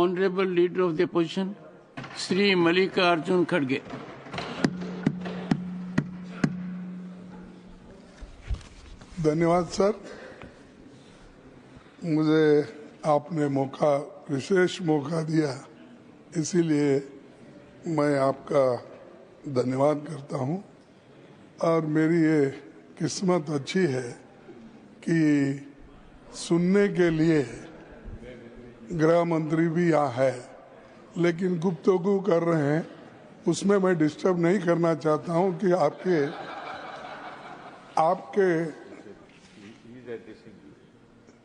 Honorable Leader of the Opposition, Shri Mallikarjun Kharge. धन्यवाद sir, मुझे आपने विशेष मौका दिया, इसीलिए मैं आपका धन्यवाद करता हूं। और मेरी ये किस्मत अच्छी है कि सुनने के लिए गृह मंत्री भी यहाँ है, लेकिन गुफ्तगू कर रहे हैं, उसमें मैं डिस्टर्ब नहीं करना चाहता हूं कि आपके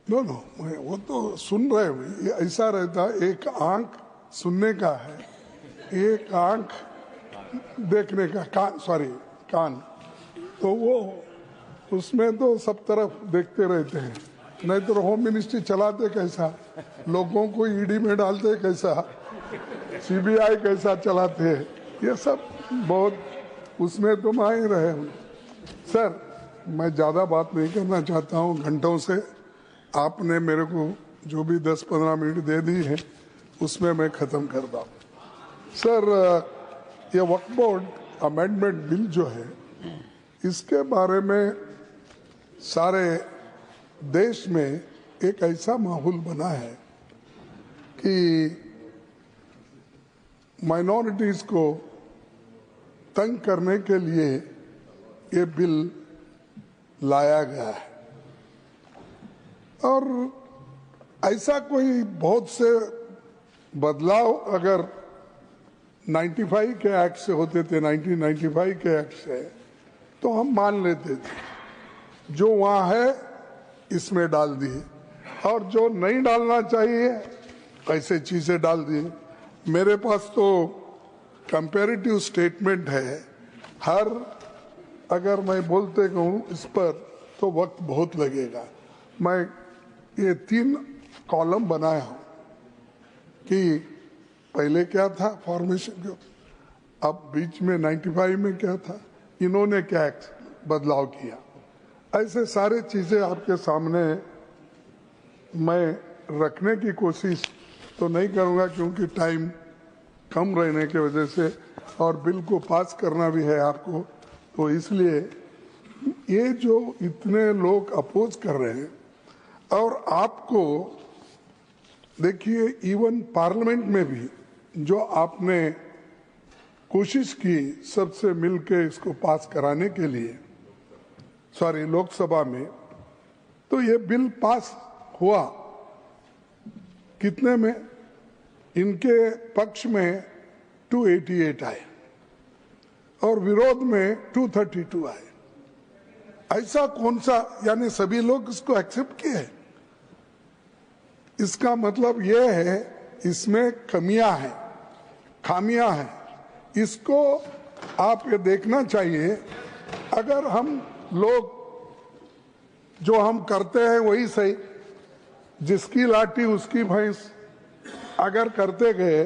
नो वो तो सुन रहे हैं। ऐसा रहता, एक आंख सुनने का है, एक आंख देखने का, कान, तो वो उसमें तो सब तरफ देखते रहते हैं। नहीं तो होम मिनिस्ट्री चलाते कैसा, लोगों को ईडी में डालते कैसा, सीबीआई कैसा चलाते हैं, ये सब बहुत उसमें तो माहिर रहे हूँ। सर, मैं ज़्यादा बात नहीं करना चाहता हूँ, घंटों से आपने मेरे को जो भी 10-15 मिनट दे दी है उसमें मैं ख़त्म कर दूँ। सर, ये वक्फ बोर्ड अमेंडमेंट बिल जो है, इसके बारे में सारे देश में एक ऐसा माहौल बना है कि माइनॉरिटीज़ को तंग करने के लिए ये बिल लाया गया है। और ऐसा कोई बहुत से बदलाव अगर 95 के एक्ट से होते थे, 1995 के एक्ट से, तो हम मान लेते थे। जो वहाँ है इसमें डाल दिए, और जो नहीं डालना चाहिए ऐसे चीजें डाल दिए। मेरे पास तो कंपैरेटिव स्टेटमेंट है, अगर मैं बोलते कहूँ इस पर तो वक्त बहुत लगेगा। मैं ये 3 कॉलम बनाया हूँ कि पहले क्या था फॉर्मेशन को, अब बीच में 95 में क्या था, इन्होंने क्या बदलाव किया, ऐसे सारे चीजें आपके सामने मैं रखने की कोशिश तो नहीं करूँगा, क्योंकि टाइम कम रहने की वजह से, और बिल को पास करना भी है आपको, तो इसलिए ये जो इतने लोग अपोज कर रहे हैं, और आपको देखिए इवन पार्लियामेंट में भी जो आपने कोशिश की सबसे मिलके इसको पास कराने के लिए, लोकसभा में, तो ये बिल पास हुआ कितने में, इनके पक्ष में 288 आए और विरोध में 232 आए। ऐसा कौन सा, यानी सभी लोग इसको एक्सेप्ट किए। इसका मतलब ये है इसमें कमियां हैं, खामियां हैं, इसको आप ये देखना चाहिए। अगर हम लोग जो हम करते हैं वही सही, जिसकी लाठी उसकी भैंस अगर करते गए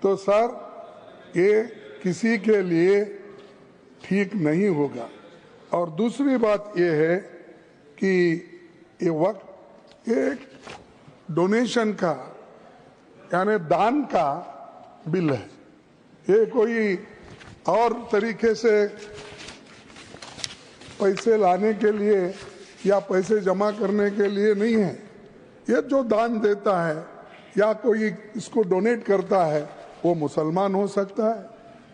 तो सर ये किसी के लिए ठीक नहीं होगा। और दूसरी बात ये है कि ये वक्त एक डोनेशन का, यानी दान का बिल है, ये कोई और तरीके से पैसे लाने के लिए या पैसे जमा करने के लिए नहीं है। ये जो दान देता है या कोई इसको डोनेट करता है, वो मुसलमान हो सकता है,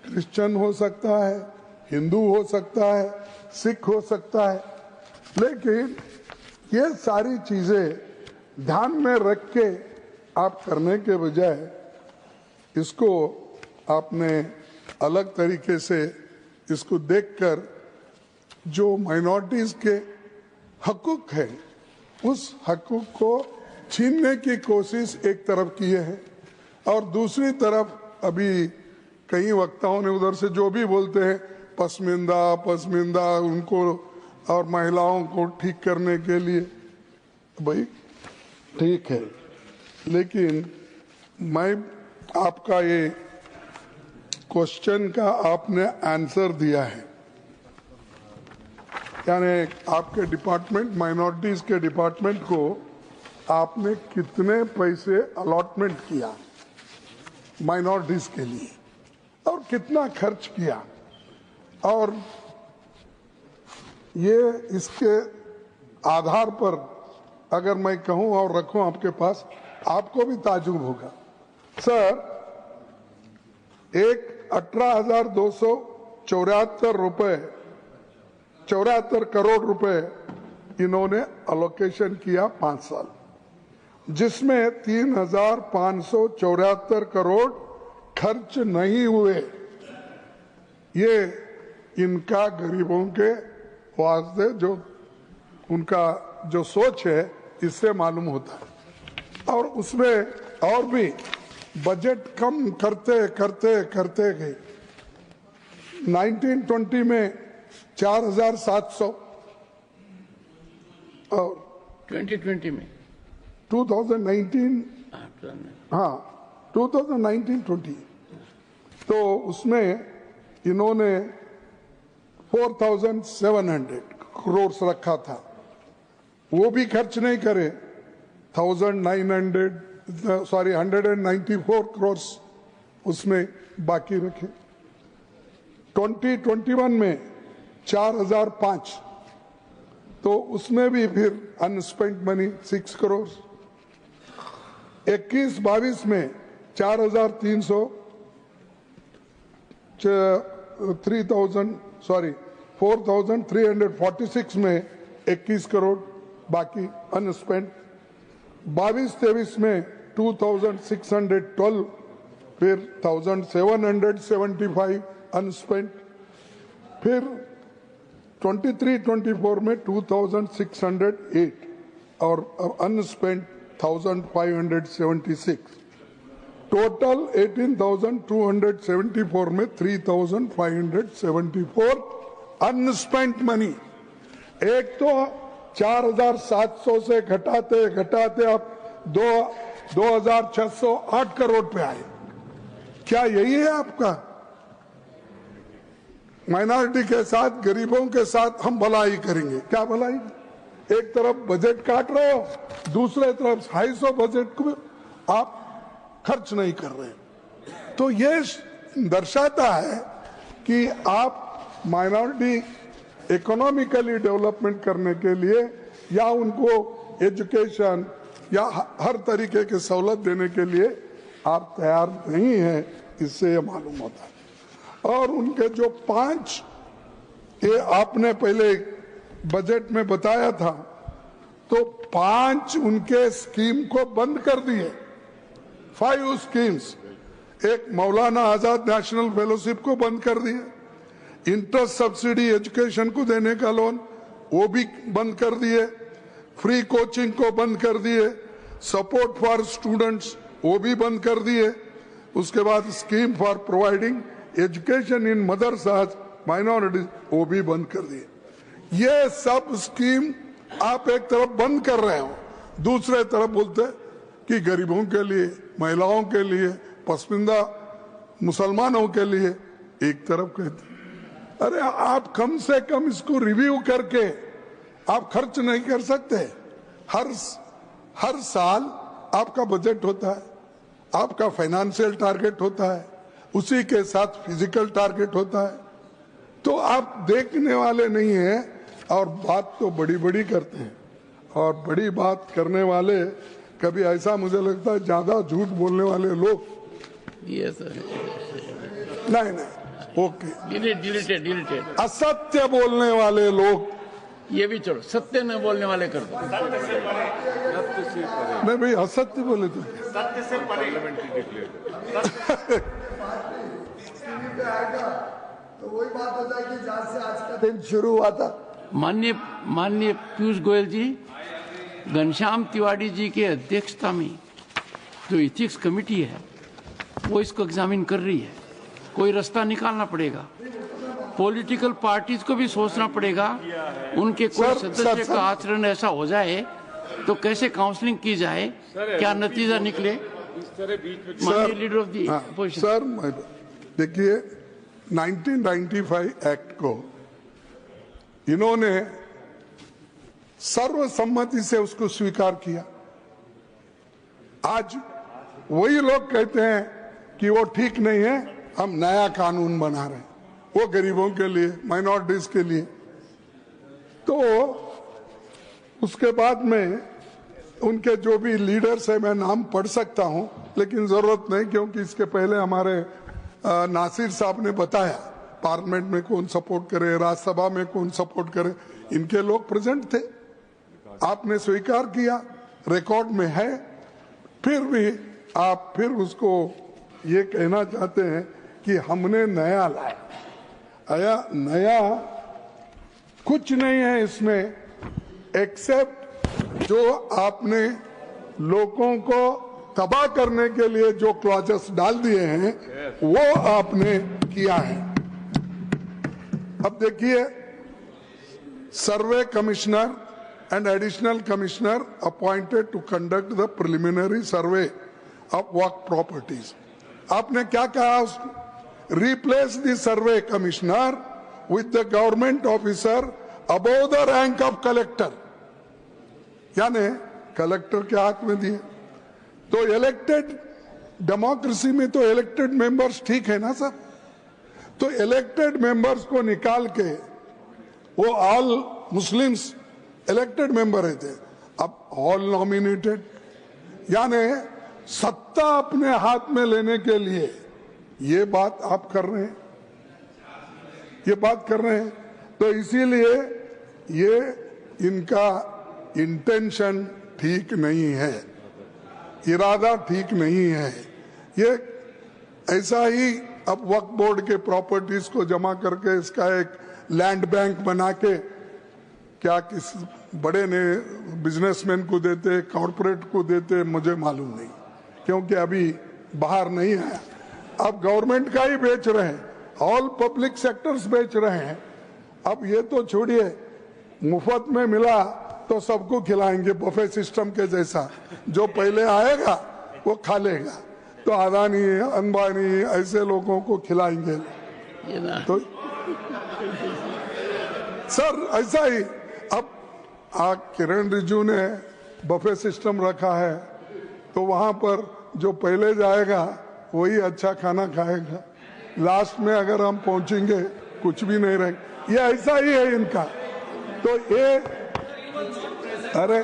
क्रिश्चियन हो सकता है, हिंदू हो सकता है, सिख हो सकता है, लेकिन ये सारी चीजें ध्यान में रख के आप करने के बजाय इसको आपने अलग तरीके से इसको देखकर जो माइनॉरिटीज के हकूक है उस हकूक को छीनने की कोशिश एक तरफ की है, और दूसरी तरफ अभी कई वक्ताओं ने उधर से जो भी बोलते हैं पसमिंदा उनको और महिलाओं को ठीक करने के लिए, भाई ठीक है, लेकिन मैं आपका ये क्वेश्चन का आपने आंसर दिया है, यानी आपके डिपार्टमेंट माइनॉरिटीज के डिपार्टमेंट को आपने कितने पैसे अलॉटमेंट किया, माइनॉरिटीज के लिए और कितना खर्च किया। और ये इसके आधार पर अगर मैं कहूं और रखूं आपके पास, आपको भी ताजुब होगा। सर, एक 18,274 करोड़ रुपए इन्होंने अलोकेशन किया 5 साल, जिसमें 3,574 करोड़ खर्च नहीं हुए। ये इनका गरीबों के वास्ते जो उनका जो सोच है इससे मालूम होता है। और उसमें और भी बजट कम करते करते करते गए। 1920 में 4,700 और 2020 में 2019 हाँ 2019-20 तो उसमें इन्होंने 4,700 करोड़ रखा था, वो भी खर्च नहीं करे। 194 करोड़ उसमें बाकी रखे। 2021 में 4,005 तो उसमें भी फिर अनस्पेंट मनी 6 करोड़। 21-22 में 4,346 में 21 करोड़ बाकी अनस्पेंट। 22-23 में 2,612 फिर 1,775 अनस्पेंट। फिर 23-24 में 2,608 और अनस्पेंट 1,576। टोटल 18,274 में 3,574 अनस्पेंट मनी। एक तो 4,700 से घटाते घटाते अब 2,608 करोड़ पे आए। क्या यही है आपका? माइनॉरिटी के साथ, गरीबों के साथ हम भलाई करेंगे? क्या भलाई? एक तरफ बजट काट रहे हो, दूसरे तरफ 250 बजट को आप खर्च नहीं कर रहे। तो ये दर्शाता है कि आप माइनॉरिटी इकोनॉमिकली डेवलपमेंट करने के लिए या उनको एजुकेशन या हर तरीके की सहूलत देने के लिए आप तैयार नहीं हैं, इससे ये मालूम होता है। और उनके जो 5 ये आपने पहले बजट में बताया था, तो 5 उनके स्कीम को बंद कर दिए। 5 स्कीम्स, एक मौलाना आजाद नेशनल फेलोशिप को बंद कर दिए, इंटरेस्ट सब्सिडी एजुकेशन को देने का लोन वो भी बंद कर दिए, फ्री कोचिंग को बंद कर दिए, सपोर्ट फॉर स्टूडेंट्स वो भी बंद कर दिए। उसके बाद scheme for providing education in मदरसाज minorities वो भी बंद कर दिए। ये सब स्कीम आप एक तरफ बंद कर रहे हो, दूसरे तरफ बोलते कि गरीबों के लिए, महिलाओं के लिए, पसमानदा मुसलमानों के लिए एक तरफ कहते। अरे आप कम से कम इसको रिव्यू करके आप खर्च नहीं कर सकते? हर साल आपका बजट होता है, आपका फाइनेंशियल टारगेट होता है, उसी के साथ फिजिकल टारगेट होता है। तो आप देखने वाले नहीं हैं और बात तो बड़ी बड़ी करते हैं। और बड़ी बात करने वाले कभी ऐसा मुझे लगता है ज्यादा झूठ बोलने वाले लोग नहीं ओके डिलीटेड असत्य बोलने वाले लोग, ये भी छोड़ो, सत्य न बोलने वाले कर दो। नहीं भाई, असत्य बोले तो सत्य से परे तो वही बात होता है कि जहाँ से आज का दिन शुरू हुआ था। माननीय पीयूष गोयल जी, घनश्याम तिवारी जी के अध्यक्षता में जो इथिक्स कमेटी है वो इसको एग्जामिन कर रही है। कोई रास्ता निकालना पड़ेगा, पॉलिटिकल पार्टीज को भी सोचना पड़ेगा। उनके कोई सदस्य का आचरण ऐसा हो जाए तो कैसे काउंसलिंग की जाए, क्या नतीजा निकले। माननीय leader of the opposition. Sir देखिए, 1995 एक्ट को इन्होंने सर्वसम्मति से उसको स्वीकार किया। आज वही लोग कहते हैं कि वो ठीक नहीं है, हम नया कानून बना रहे हैं, वो गरीबों के लिए, माइनॉरिटीज के लिए। तो उसके बाद में उनके जो भी लीडर्स है, मैं नाम पढ़ सकता हूं, लेकिन जरूरत नहीं, क्योंकि इसके पहले हमारे नासिर साहब ने बताया पार्लियामेंट में कौन सपोर्ट करे, राज्यसभा में कौन सपोर्ट करे, इनके लोग प्रेजेंट थे, आपने स्वीकार किया, रिकॉर्ड में है। फिर भी आप फिर उसको ये कहना चाहते हैं कि हमने नया लाया। नया कुछ नहीं है इसमें, एक्सेप्ट जो आपने लोगों को तबाह करने के लिए जो क्लॉजेस डाल दिए हैं वो आपने किया है। अब देखिए, सर्वे commissioner and additional commissioner appointed to conduct the preliminary survey of work properties. आपने क्या कहा? Replace the survey commissioner with the government officer above the rank of collector. यानी कलेक्टर के हाथ में दिए। तो इलेक्टेड डेमोक्रेसी में तो इलेक्टेड मेंबर्स ठीक है ना सर? तो इलेक्टेड मेंबर्स को निकाल के वो ऑल मुस्लिम्स इलेक्टेड मेंबर थे, अब ऑल नॉमिनेटेड, यानी सत्ता अपने हाथ में लेने के लिए ये बात आप कर रहे हैं, ये बात कर रहे हैं। तो इसीलिए ये इनका इंटेंशन ठीक नहीं है, इरादा ठीक नहीं है। ये ऐसा ही अब वक्फ बोर्ड के प्रॉपर्टीज को जमा करके इसका एक लैंड बैंक बना के क्या किस बड़े ने बिजनेसमैन को देते, कॉर्पोरेट को देते, मुझे मालूम नहीं, क्योंकि अभी बाहर नहीं आया। अब गवर्नमेंट का ही बेच रहे हैं, ऑल पब्लिक सेक्टर्स बेच रहे हैं। अब ये तो छोड़िए, मुफ्त में मिला तो सबको खिलाएंगे, बफे सिस्टम के जैसा, जो पहले आएगा वो खा लेगा। तो अदानी, अंबानी ऐसे लोगों को खिलाएंगे। तो सर ऐसा ही अब किरण रिजिजू ने बफे सिस्टम रखा है, तो वहां पर जो पहले जाएगा वही अच्छा खाना खाएगा। लास्ट में अगर हम पहुंचेंगे कुछ भी नहीं रहेगा। ये ऐसा ही है इनका। तो ये अरे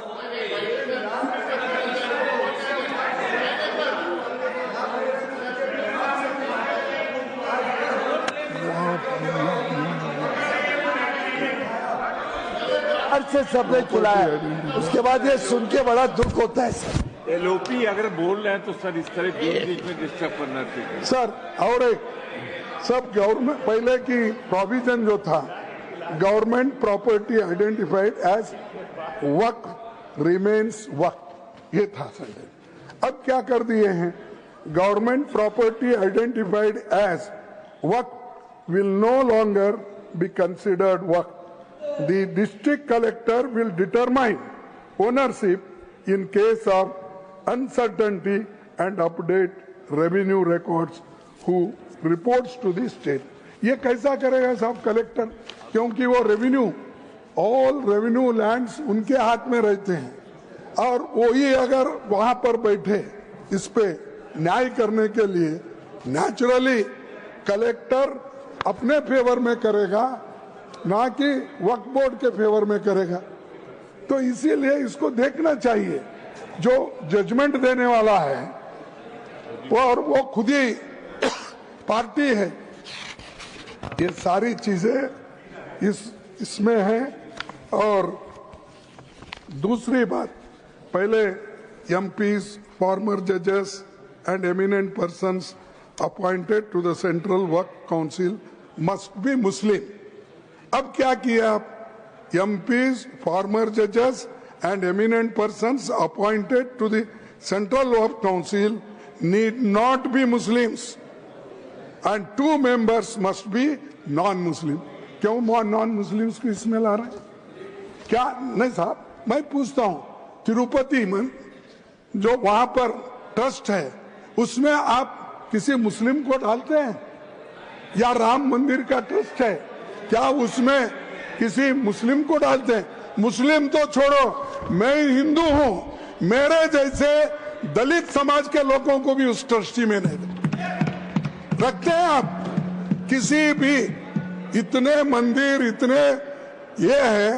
से सबने खिलाया, उसके बाद ये सुन के बड़ा दुख होता है सर। एलओपी अगर बोल रहे हैं तो सर इस तरह बीच में डिस्टर्ब करना चाहिए सर। और एक सब गवर्नमेंट पहले की प्रोविजन जो था, government property identified as waqf remains waqf, ये था सर। अब क्या कर दिए हैं, government property identified as waqf will no longer be considered waqf. The district collector will determine ownership in case of uncertainty and update revenue records who reports to the state. ये कैसा करेगा साहब कलेक्टर? क्योंकि वो रेवेन्यू, ऑल रेवेन्यू लैंड्स उनके हाथ में रहते हैं, और वही अगर वहां पर बैठे इस पे न्याय करने के लिए, नेचुरली कलेक्टर अपने फेवर में करेगा, ना कि वक्फ बोर्ड के फेवर में करेगा। तो इसीलिए इसको देखना चाहिए, जो जजमेंट देने वाला है और वो खुद ही पार्टी है। ये सारी चीजें इसमें है। और दूसरी बात, पहले एमपीज, फॉर्मर जजेस and eminent persons appointed to the central Waqf council must be Muslim. अब क्या किया आप, एमपीज, फॉर्मर जजेस and eminent persons appointed to the central Waqf council need not be Muslims and 2 members must be non Muslim. क्यों non Muslims को इसमें ला रहे हैं? क्या नहीं साहब, मैं पूछता हूं, तिरुपति में जो वहां पर ट्रस्ट है उसमें आप किसी मुस्लिम को डालते हैं? या राम मंदिर का ट्रस्ट है, क्या उसमें किसी मुस्लिम को डालते हैं? मुस्लिम तो छोड़ो, मैं हिंदू हूं, मेरे जैसे दलित समाज के लोगों को भी उस ट्रस्टी में नहीं। रखते हैं आप? किसी भी इतने मंदिर इतने ये है,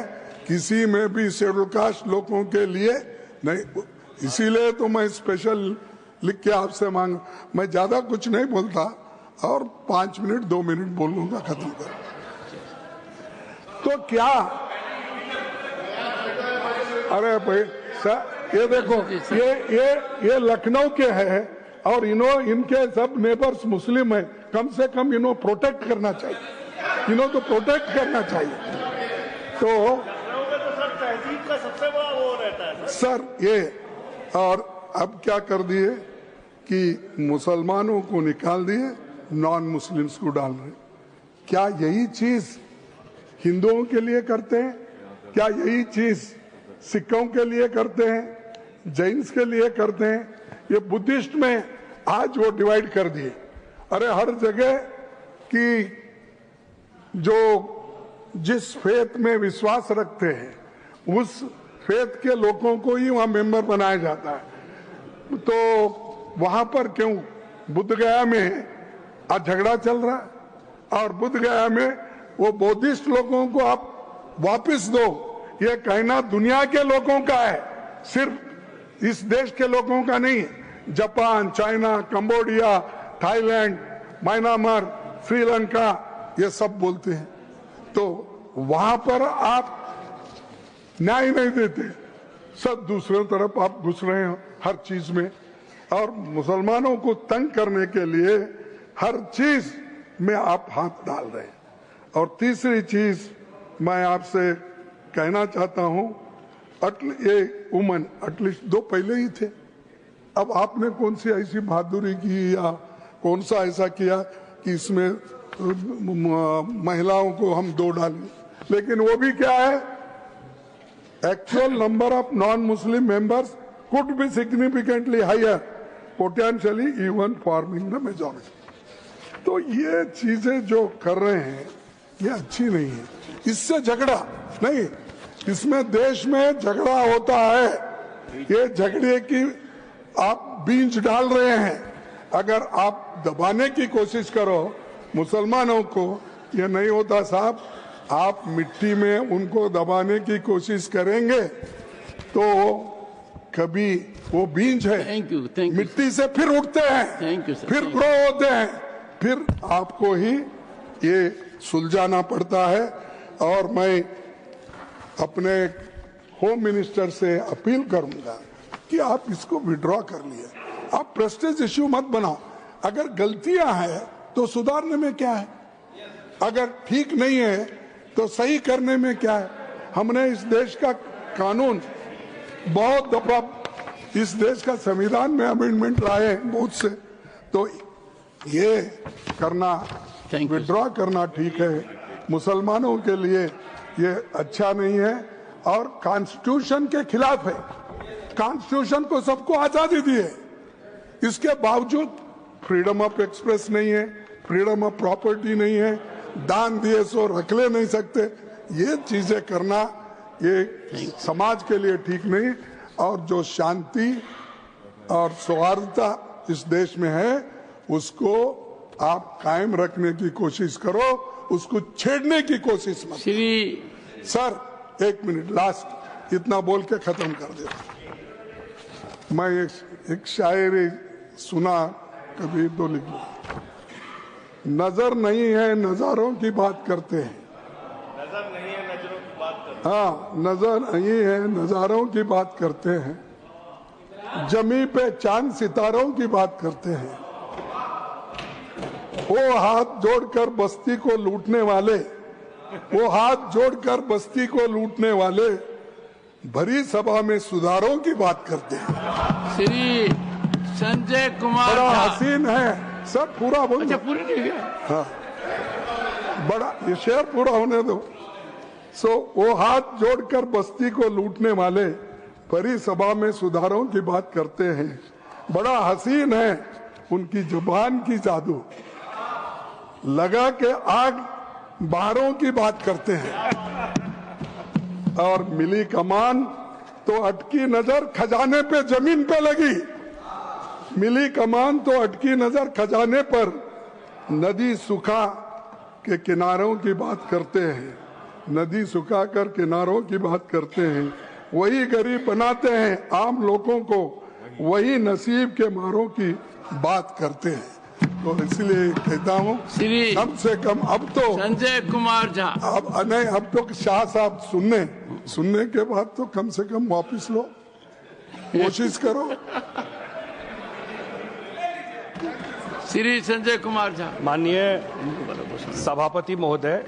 किसी में भी शेड्यूल कास्ट लोगों के लिए नहीं। इसीलिए तो मैं स्पेशल लिख के आपसे मांग, मैं ज्यादा कुछ नहीं बोलता और 5 मिनट 2 मिनट बोल लूंगा, खत्म कर। तो क्या, अरे भाई सर ये देखो, ये लखनऊ के हैं और इनके सब नेबर्स मुस्लिम है, कम से कम इन्हों प्रोटेक्ट करना चाहिए, इन्हों तो प्रोटेक्ट करना चाहिए। तो सर तहजीब का सबसे बड़ा वो रहता है सर ये, और अब क्या कर दिए कि मुसलमानों को निकाल दिए, नॉन मुस्लिम्स को डाल रहे। क्या यही चीज हिंदुओं के लिए करते हैं? क्या यही चीज सिखों के लिए करते हैं, जैन्स के लिए करते हैं? ये बुद्धिस्ट में आज वो डिवाइड कर दिए। अरे हर जगह की जो जिस फेथ में विश्वास रखते हैं उस फेथ के लोगों को ही वहां मेंबर बनाया जाता है। तो वहां पर क्यों बुद्ध गया में आज झगड़ा चल रहा है, और बुद्ध गया में वो बौद्धिस्ट लोगों को आप वापस दो, ये कहना दुनिया के लोगों का है, सिर्फ इस देश के लोगों का नहीं है। Japan, China, Cambodia, Thailand, Myanmar, Sri Lanka, ये सब बोलते हैं। तो वहां पर आप न्याय नहीं देते, सब दूसरी तरफ आप घुस रहे हैं हर चीज में, और मुसलमानों को तंग करने के लिए हर चीज में आप हाथ डाल रहे हैं। और तीसरी चीज मैं आपसे कहना चाहता हूं, ये उमन एटलीस्ट 2 पहले ही थे, अब आपने कौन सी ऐसी बहादुरी की या कौन सा ऐसा किया कि इसमें महिलाओं को हम 2 डालें? लेकिन वो भी क्या है, actual number of non Muslim members could be significantly higher, potentially even forming the majority. तो ये चीजें जो कर रहे हैं ये अच्छी नहीं है, इससे झगड़ा नहीं, इसमें देश में झगड़ा होता है, ये झगड़े की आप बीज डाल रहे हैं। अगर आप दबाने की कोशिश करो मुसलमानों को, ये नहीं होता साहब। आप मिट्टी में उनको दबाने की कोशिश करेंगे तो कभी वो बीज है, थैंक यू मिट्टी से फिर उठते हैं, थैंक यू सर, फिर ग्रो होते हैं, फिर आपको ही ये सुलझाना पड़ता है। और मैं अपने होम मिनिस्टर से अपील करूंगा कि आप इसको विड्रॉ कर लिए, आप प्रेस्टीज इश्यू मत बनाओ। अगर गलतियां हैं तो सुधारने में क्या है, अगर ठीक नहीं है तो सही करने में क्या है। हमने इस देश का कानून बहुत दफा, इस देश का संविधान में अमेंडमेंट लाए बहुत से, तो ये करना, विड्रॉ करना ठीक है, मुसलमानों के लिए ये अच्छा नहीं है और कॉन्स्टिट्यूशन के खिलाफ है। कॉन्स्टिट्यूशन को सबको आजादी दी है, इसके बावजूद फ्रीडम ऑफ एक्सप्रेस नहीं है, फ्रीडम ऑफ प्रॉपर्टी नहीं है, दान दिए सो रख ले नहीं सकते। ये चीजें करना ये समाज के लिए ठीक नहीं। और जो शांति और सौहार्दता इस देश में है उसको आप कायम रखने की कोशिश करो, उसको छेड़ने की कोशिश मत। सर 1 मिनट लास्ट, इतना बोल के खत्म कर दे। मैं एक शायरी सुना, कभी तो लिख लो। नजर नहीं है नजारों की बात करते हैं, नजर नहीं है नजरों की बात करते हैं, हाँ नजर नहीं है नजारों की बात करते हैं, जमी पे चांद सितारों की बात करते हैं। वो हाथ जोड़कर बस्ती को लूटने वाले, वो हाथ जोड़कर बस्ती को लूटने वाले भरी सभा में सुधारों की बात करते हैं। श्री संजय कुमार बड़ा झा। हसीन है, सब पूरा बोल। अच्छा पूरी नहीं गया, हाँ बड़ा, ये शेर पूरा होने दो। वो हाथ जोड़कर बस्ती को लूटने वाले भरी सभा में सुधारों की बात करते हैं। बड़ा हसीन है उनकी जुबान की जादू, लगा के आग बाहरों की बात करते हैं। और मिली कमान तो अटकी नजर खजाने पे जमीन पे लगी, मिली कमान तो अटकी नजर खजाने पर, नदी सुखा के किनारों की बात करते हैं, नदी सुखा कर किनारों की बात करते हैं, वही गरीब बनाते हैं आम लोगों को, वही नसीब के मारों की बात करते हैं। तो इसलिए कहता हूँ श्री कम से कम अब तो संजय कुमार झा, अब नहीं, अब तो शाह साहब सुनने के बाद तो कम से कम वापस लो, कोशिश करो। श्री संजय कुमार झा। माननीय सभापति महोदय,